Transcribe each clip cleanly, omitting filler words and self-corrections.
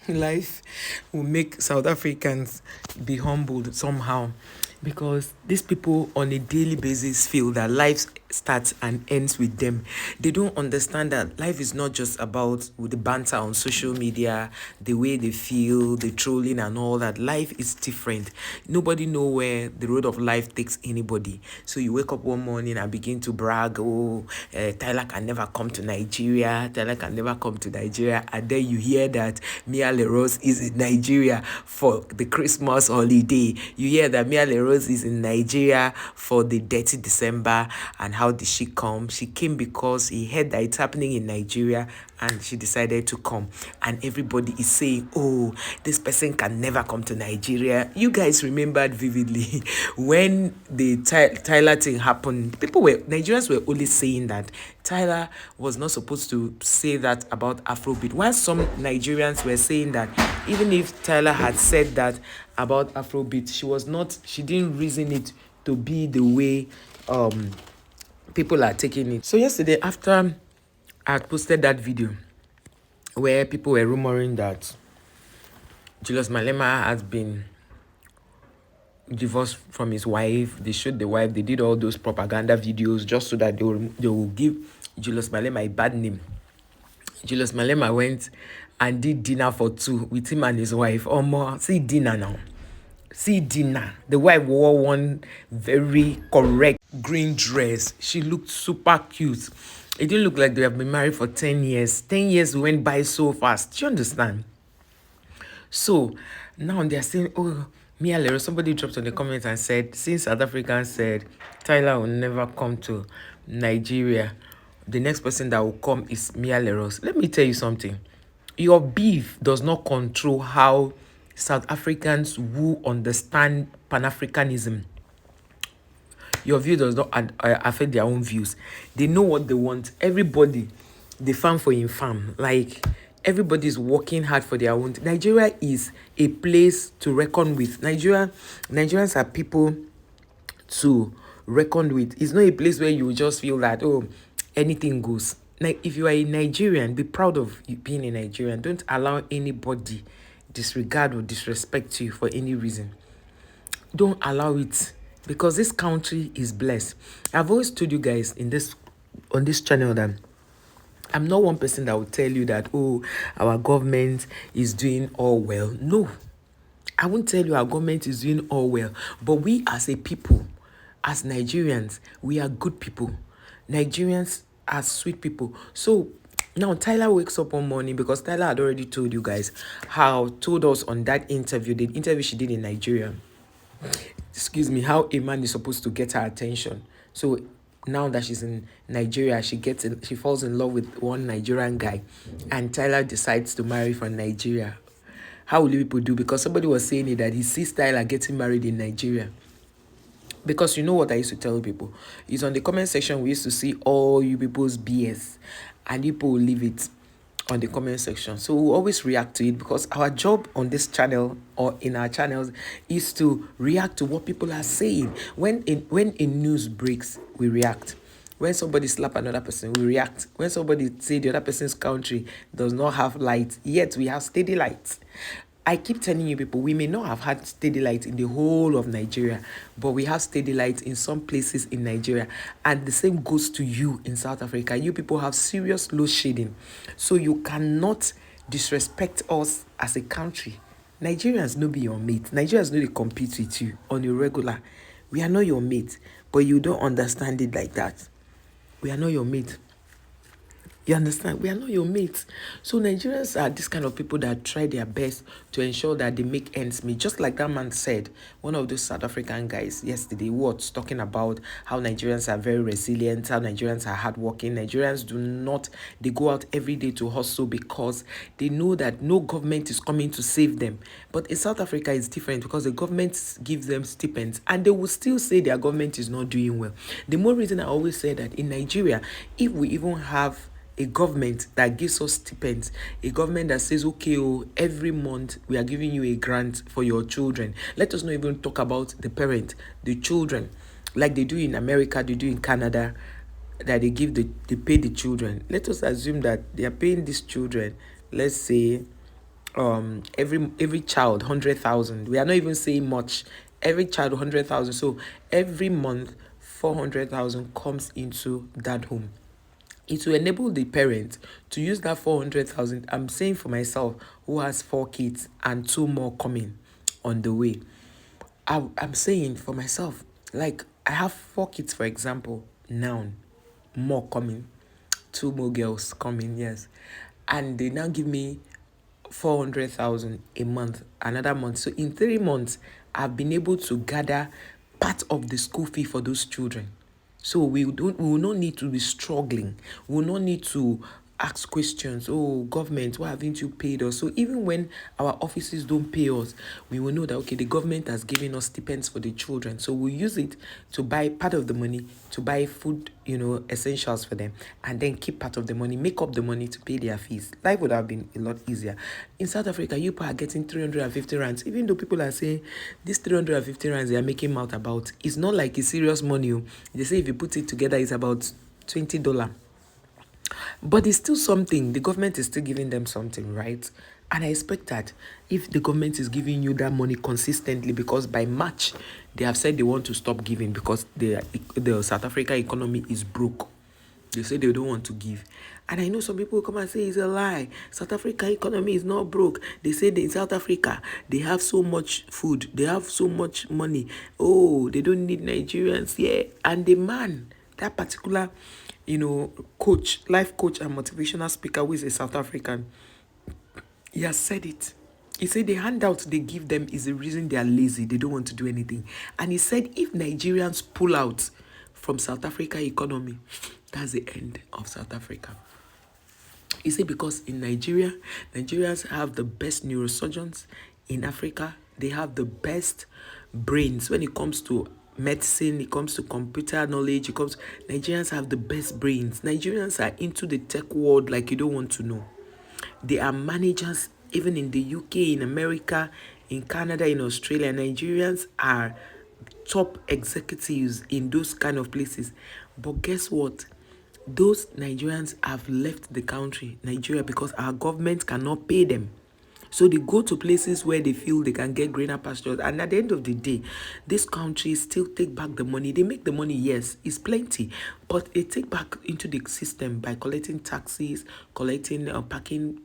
Life will make South Africans be humbled somehow, because these people on a daily basis feel that life starts and ends with them. They don't understand that life is not just about the banter on social media, the way they feel, the trolling and all that. Life is different. Nobody know where the road of life takes anybody. So you wake up one morning and begin to brag, oh, Tyla can never come to Nigeria, Tyla can never come to Nigeria, and then you hear that Lerouxx is in Nigeria for the Christmas holiday. You hear that Lerouxx is in Nigeria for the Detty December. And how did she come? She came because he heard that it's happening in Nigeria and she decided to come. And everybody is saying, oh, this person can never come to Nigeria. You guys remembered vividly when the Tyla thing happened. Nigerians were only saying that Tyla was not supposed to say that about Afrobeat. While some Nigerians were saying that even if Tyla had said that about Afrobeat, she didn't reason it to be the way people are taking it. So yesterday, after I had posted that video where people were rumoring that Julius Malema has been divorced from his wife, they showed the wife, they did all those propaganda videos just so that they will give Julius Malema a bad name. Julius Malema went and did dinner for two with him and his wife. See dinner now. See dinner. The wife wore one very correct green dress. She looked super cute. It didn't look like they have been married for 10 years. 10 years went by so fast. Do you understand? So now they're saying, oh, Lerouxx, somebody dropped on the comments and said, since South Africans said Tyla will never come to Nigeria, the next person that will come is Lerouxx. Let me tell you something. Your beef does not control how South Africans who understand Pan-Africanism. Your view does not affect their own views. They know what they want. Everybody, they farm for infam. Like, everybody is working hard for their own. Nigeria is a place to reckon with. Nigerians are people to reckon with. It's not a place where you just feel that, oh, anything goes. Like, if you are a Nigerian, be proud of you being a Nigerian. Don't allow anybody disregard or disrespect you for any reason. Don't allow it, because this country is blessed. I've always told you guys on this channel that I'm not one person that will tell you that, oh, our government is doing all well. No, I won't tell you our government is doing all well. But we as a people, as Nigerians, we are good people. Nigerians are sweet people. So now Tyla wakes up one morning, because Tyla had already told us on that interview, the interview she did in Nigeria, how a man is supposed to get her attention. So now that she's in Nigeria, she falls in love with one Nigerian guy, and Tyla decides to marry from Nigeria. How will people do? Because somebody was saying it, that he sees Tyla getting married in Nigeria. Because you know what I used to tell people? It's on the comment section we used to see all you people's BS, and people will leave it on the comment section. So we'll always react to it, because our job on this channel or in our channels is to react to what people are saying. When a news breaks, we react. When somebody slap another person, we react. When somebody say the other person's country does not have light, yet we have steady lights. I keep telling you people, we may not have had steady light in the whole of Nigeria, but we have steady light in some places in Nigeria. And the same goes to you in South Africa. You people have serious load shedding. So you cannot disrespect us as a country. Nigerians no be your mate. Nigerians no dey compete with you on a regular. We are not your mate, but you don't understand it like that. We are not your mate. You understand? We are not your mates. So Nigerians are this kind of people that try their best to ensure that they make ends meet. Just like that man said, one of those South African guys yesterday was talking about how Nigerians are very resilient, how Nigerians are hardworking. Nigerians they go out every day to hustle because they know that no government is coming to save them. But in South Africa, it's different, because the government gives them stipends, and they will still say their government is not doing well. The more reason I always say that in Nigeria, if we even have a government that gives us stipends, a government that says, okay, every month we are giving you a grant for your children. Let us not even talk about the parent, the children, like they do in America, they do in Canada, that they pay the children. Let us assume that they are paying these children, let's say every child 100,000. We are not even saying much. Every child 100,000. So every month 400,000 comes into that home. It will enable the parent to use that 400,000. I'm saying for myself, who has 4 kids and 2 more coming on the way. I'm saying for myself, like I have 4 kids, for example, now, more coming, 2 more girls coming, yes, and they now give me 400,000 a month, another month. So in 3 months, I've been able to gather part of the school fee for those children. So we will not need to be struggling. We will not need to ask questions. Oh, government, why haven't you paid us? So even when our offices don't pay us, we will know that okay, the government has given us stipends for the children. So we use it to buy part of the money to buy food, essentials for them, and then keep part of the money, make up the money to pay their fees. Life would have been a lot easier. In South Africa, you are getting 350 rands, even though people are saying this 350 rands they are making mouth about, it's not like it's serious money. They say if you put it together, it's about $20. But it's still something. The government is still giving them something, right? And I expect that if the government is giving you that money consistently, because by March, they have said they want to stop giving because the South Africa economy is broke. They say they don't want to give. And I know some people will come and say it's a lie. South Africa economy is not broke. They say that in South Africa, they have so much food. They have so much money. Oh, they don't need Nigerians. Yeah. And the man, that particular, coach, life coach and motivational speaker who is a South African, he has said it. He said the handout they give them is the reason they are lazy. They don't want to do anything. And he said if Nigerians pull out from South Africa economy, that's the end of South Africa. He said because in Nigeria, Nigerians have the best neurosurgeons in Africa. They have the best brains when it comes to medicine, it comes to computer knowledge, Nigerians have the best brains. Nigerians are into the tech world like you don't want to know. They are managers even in the UK, in America, in Canada, in Australia. Nigerians are top executives in those kind of places. But guess what? Those Nigerians have left the country, Nigeria, because our government cannot pay them. So they go to places where they feel they can get greener pastures. And at the end of the day, this country still take back the money. They make the money, yes, it's plenty. But they take back into the system by collecting taxes, collecting parking,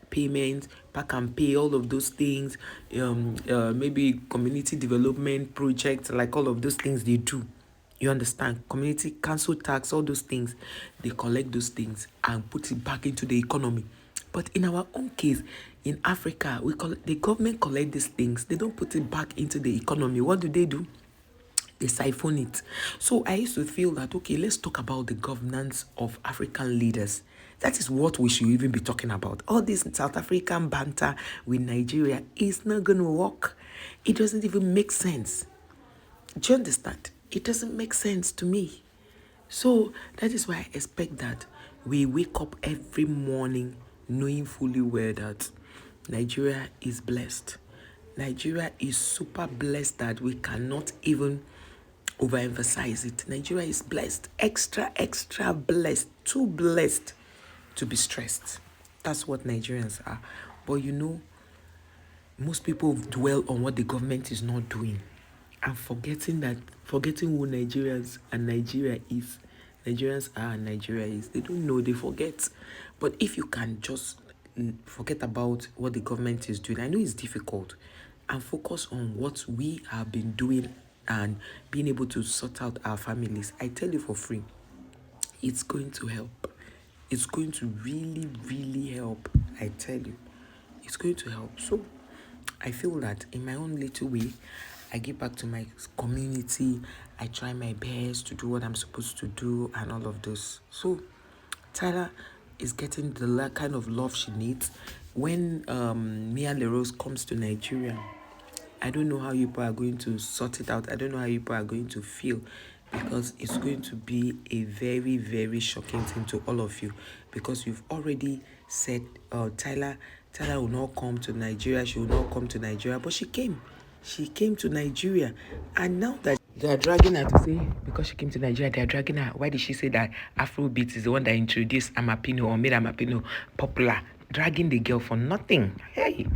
payments, pack and pay, all of those things. Maybe community development projects, like all of those things they do. You understand? Community council tax, all those things. They collect those things and put it back into the economy. But in our own case, in Africa, the government collect these things. They don't put it back into the economy. What do? They siphon it. So I used to feel that, okay, let's talk about the governance of African leaders. That is what we should even be talking about. All this South African banter with Nigeria is not going to work. It doesn't even make sense. Do you understand? It doesn't make sense to me. So that is why I expect that we wake up every morning knowing fully well that Nigeria is blessed. Nigeria is super blessed that we cannot even overemphasize it. Nigeria is blessed. Extra blessed. Too blessed to be stressed. That's what Nigerians are. But most people dwell on what the government is not doing and forgetting who Nigerians and Nigeria is. Nigerians are and Nigeria is. They don't know, they forget. But if you can just forget about what the government is doing, I know it's difficult, and focus on what we have been doing and being able to sort out our families, I tell you for free, it's going to help. It's going to really, really help. I tell you, it's going to help. So I feel that in my own little way, I give back to my community. I try my best to do what I'm supposed to do and all of those. So Tyla is getting the kind of love she needs. When Lerouxx comes to Nigeria, I don't know how you people are going to sort it out. I don't know how you people are going to feel, because it's going to be a very, very shocking thing to all of you, because you've already said Tyla will not come to Nigeria. She will not come to Nigeria, but she came. She came to Nigeria, and now that they are dragging her to say because she came to Nigeria, they are dragging her. Why did she say that Afrobeat is the one that introduced Amapino or made Amapino popular? dragging the girl for nothing. Hey.